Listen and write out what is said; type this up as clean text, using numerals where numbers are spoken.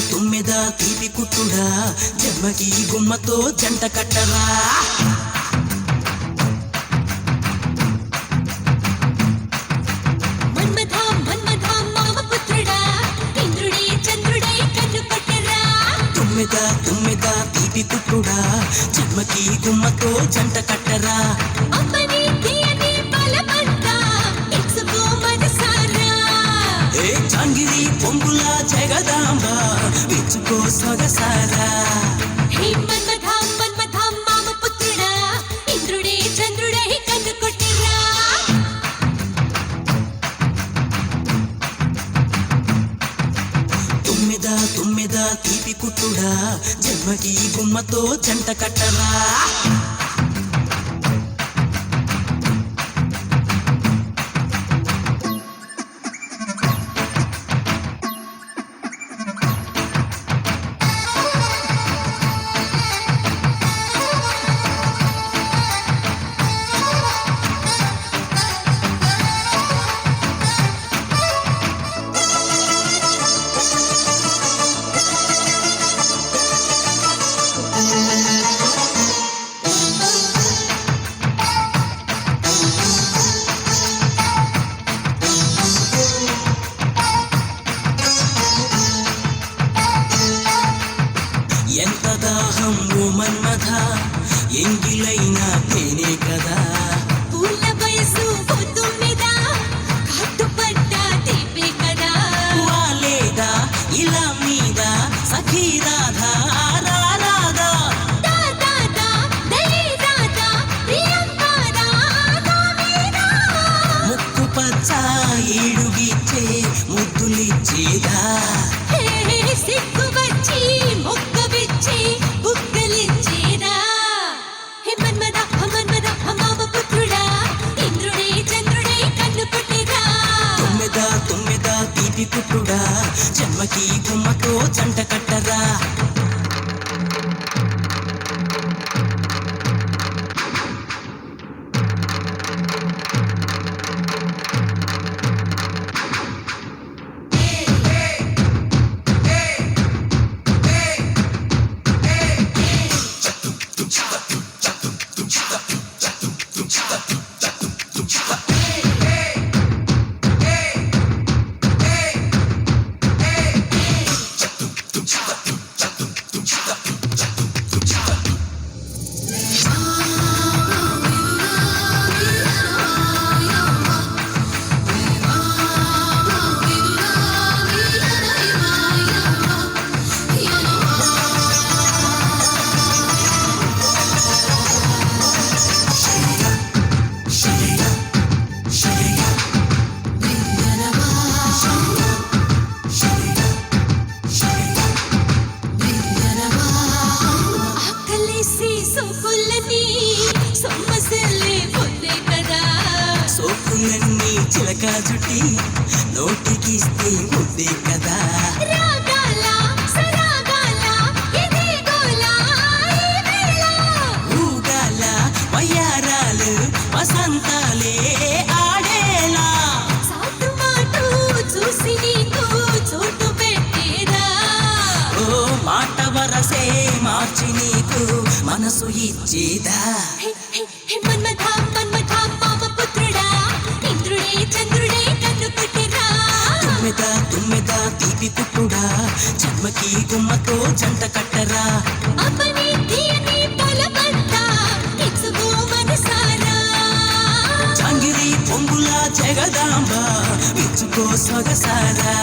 తుమ్మెద తీపి కుట్టుడా జన్మకి గుమ్మతో జంట కట్టరా తుమ్మెద తీపి కుట్టుడా జన్మకి గుమ్మతో జంట కట్టరా చాంగిరి పొంగుల జగదాంబ విచ్చుకో సొగసారా తుమ్మెద తీపి కుట్టుడా జన్మకి గుమ్మతో జంట కట్టరా ఎంత దాహం ఓ మన్మథ ఎంగిలైనా తేనే కదా పూల వయసు పొద్దు మీద కట్టుపడ్డ తీపే కదా వాలేదా ఇలా మీద సఖీ రాధా రాధా ముక్కు పచ్చ ఏడుగిచ్చే ముద్దులిచ్చేదా సిగ్గు వచ్చి మొక్క విచ్చి బుగ్గలిచ్చేదా మన్మద మామ పుత్రుడా ఇంద్రుడే చంద్రుడే కన్ను కొట్టేదా తుమ్మెద తీపి కుట్టుడా జన్మకి గుమ్మతో జంట కట్టరా సోకులన్నీ చిలక జుట్టి నోటికిస్తే ముద్దే కదా ఊగాల వయ్యారాలు వసంతాలే ఆడేలా చూసి నీకు చోటు పెట్టేదా ఓ మాట వరసే మార్చి నీకు మనసు ఇచ్చేదా మన్మథ మామ పుత్రుడా ఇంద్రుడే చంద్రుడే కన్ను కొట్టేదా తుమ్మెద తీపి కుట్టుడా జన్మకి గుమ్మతో జంట కట్టరా చాంగిరి పొంగుల జగదాంబ విచ్చుకో సొగసారా